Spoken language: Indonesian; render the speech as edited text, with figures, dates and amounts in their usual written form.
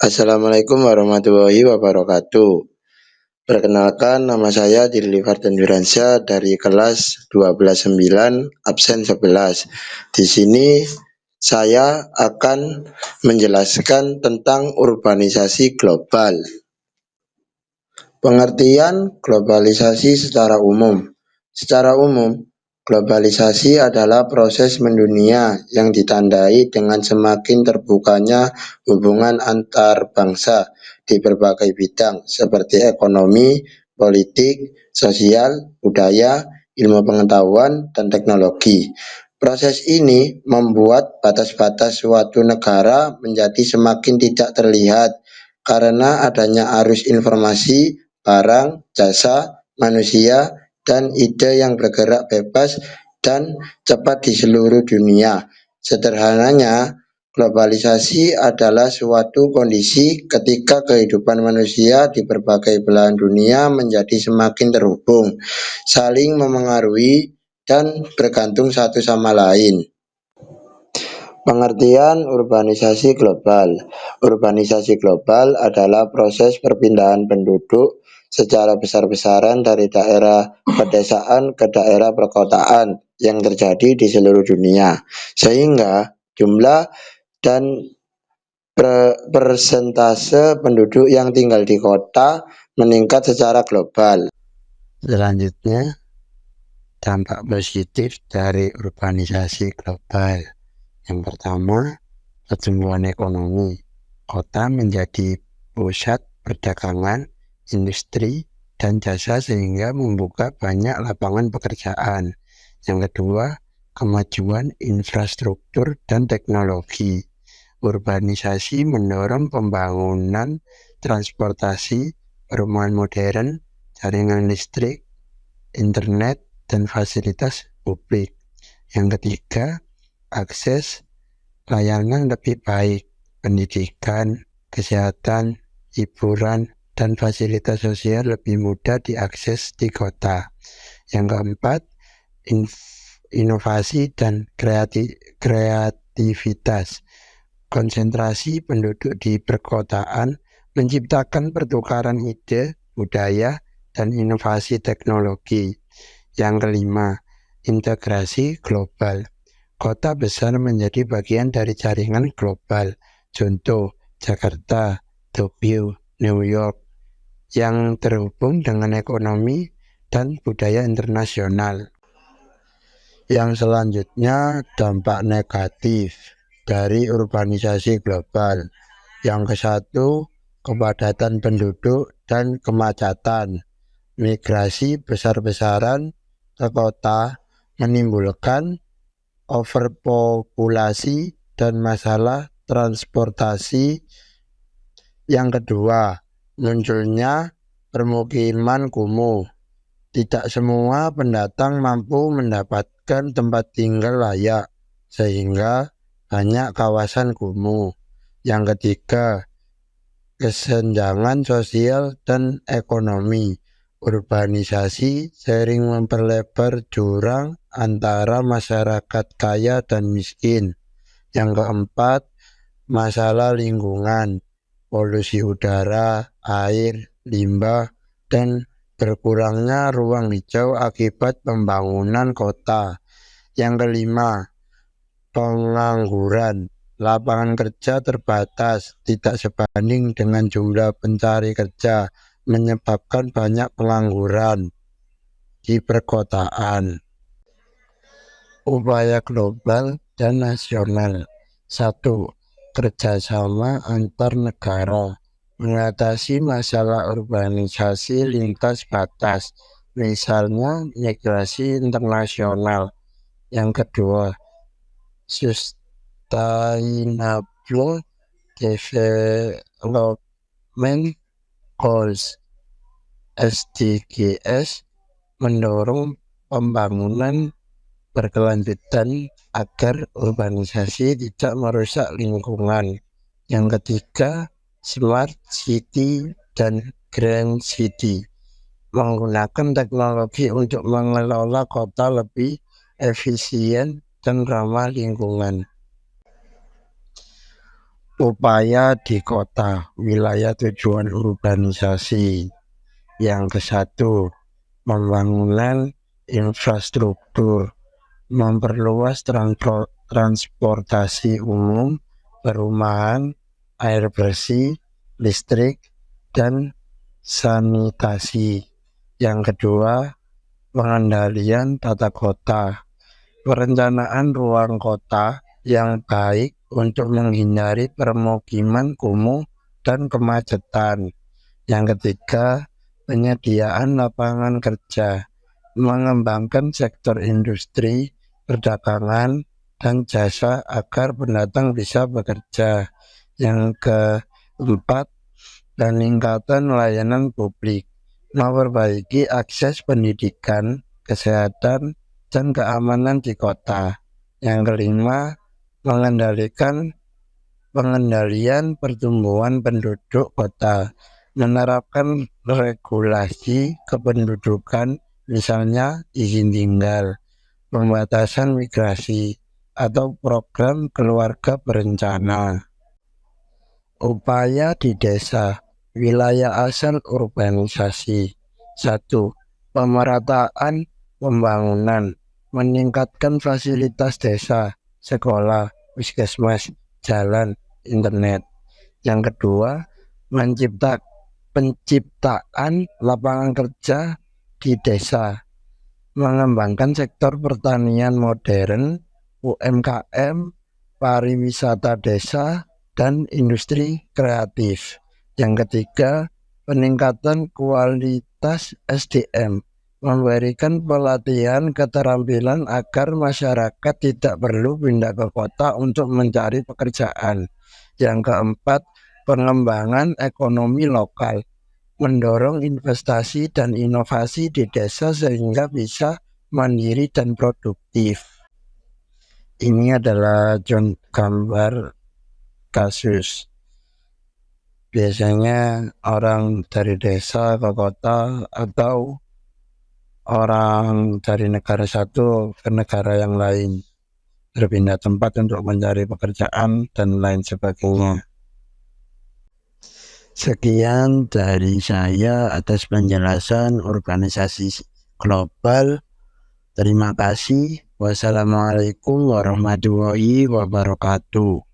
Assalamualaikum warahmatullahi wabarakatuh. Perkenalkan, nama saya Dirli Fardan Wiransyah dari kelas 12/9 absen 11. Di sini saya akan menjelaskan tentang urbanisasi global. Pengertian globalisasi secara umum. Secara umum, globalisasi adalah proses mendunia yang ditandai dengan semakin terbukanya hubungan antar bangsa di berbagai bidang seperti ekonomi, politik, sosial, budaya, ilmu pengetahuan, dan teknologi. Proses ini membuat batas-batas suatu negara menjadi semakin tidak terlihat karena adanya arus informasi, barang, jasa, manusia, dan ide yang bergerak bebas dan cepat di seluruh dunia. Sederhananya, globalisasi adalah suatu kondisi ketika kehidupan manusia di berbagai belahan dunia menjadi semakin terhubung, saling memengaruhi, dan bergantung satu sama lain. Pengertian urbanisasi global. Urbanisasi global adalah proses perpindahan penduduk secara besar-besaran dari daerah pedesaan ke daerah perkotaan yang terjadi di seluruh dunia, sehingga jumlah dan persentase penduduk yang tinggal di kota meningkat secara global. Selanjutnya, dampak positif dari urbanisasi global. Yang pertama, pertumbuhan ekonomi. Kota menjadi pusat perdagangan, industri, dan jasa sehingga membuka banyak lapangan pekerjaan. Yang kedua, kemajuan infrastruktur dan teknologi. Urbanisasi mendorong pembangunan transportasi, perumahan modern, jaringan listrik, internet, dan fasilitas publik. Yang ketiga, akses layanan lebih baik, pendidikan, kesehatan, hiburan, dan fasilitas sosial lebih mudah diakses di kota. Yang keempat, inovasi dan kreativitas. Konsentrasi penduduk di perkotaan menciptakan pertukaran ide, budaya, dan inovasi teknologi. Yang kelima, integrasi global. Kota besar menjadi bagian dari jaringan global. Contoh, Jakarta, Tokyo, New York, yang terhubung dengan ekonomi dan budaya internasional. Yang selanjutnya, dampak negatif dari urbanisasi global. Yang ke-1, kepadatan penduduk dan kemacetan. Migrasi besar-besaran ke kota menimbulkan overpopulasi dan masalah transportasi. Yang kedua, munculnya permukiman kumuh. Tidak semua pendatang mampu mendapatkan tempat tinggal layak, sehingga banyak kawasan kumuh. Yang ketiga, kesenjangan sosial dan ekonomi. Urbanisasi sering memperlebar jurang antara masyarakat kaya dan miskin. Yang keempat, masalah lingkungan, polusi udara, air, limbah, dan berkurangnya ruang hijau akibat pembangunan kota. Yang kelima, pengangguran. Lapangan kerja terbatas, tidak sebanding dengan jumlah pencari kerja, menyebabkan banyak pengangguran di perkotaan. Upaya global dan nasional. 1. Kerjasama antar negara. Mengatasi masalah urbanisasi lintas batas, misalnya migrasi internasional. Yang kedua, Sustainable Development Goals (SDGs) mendorong pembangunan berkelanjutan agar urbanisasi tidak merusak lingkungan. Yang ketiga, Smart City dan Green City, menggunakan teknologi untuk mengelola kota lebih efisien dan ramah lingkungan. Upaya di kota, wilayah tujuan urbanisasi. Yang ke-1, pembangunan infrastruktur, memperluas transportasi umum, perumahan, air bersih, listrik, dan sanitasi. Yang kedua, pengendalian tata kota, perencanaan ruang kota yang baik untuk menghindari permukiman kumuh dan kemacetan. Yang ketiga, penyediaan lapangan kerja, mengembangkan sektor industri, perdagangan, dan jasa agar pendatang bisa bekerja. Yang keempat, peningkatan layanan publik, memperbaiki akses pendidikan, kesehatan, dan keamanan di kota. Yang kelima, pengendalian pertumbuhan penduduk kota, menerapkan regulasi kependudukan, misalnya izin tinggal, pembatasan migrasi, atau program keluarga berencana. Upaya di desa, wilayah asal urbanisasi. 1. Pemerataan pembangunan, meningkatkan fasilitas desa, sekolah, puskesmas, jalan, internet. Yang kedua, penciptaan lapangan kerja di desa, mengembangkan sektor pertanian modern, UMKM, pariwisata desa, dan industri kreatif. Yang ketiga, peningkatan kualitas SDM, memberikan pelatihan keterampilan agar masyarakat tidak perlu pindah ke kota untuk mencari pekerjaan. Yang keempat, pengembangan ekonomi lokal, mendorong investasi dan inovasi di desa sehingga bisa mandiri dan produktif. Ini adalah gambar kasus. Biasanya orang dari desa ke kota atau orang dari negara satu ke negara yang lain, berpindah tempat untuk mencari pekerjaan dan lain sebagainya. Sekian dari saya atas penjelasan organisasi global. Terima kasih. Wassalamualaikum warahmatullahi wabarakatuh.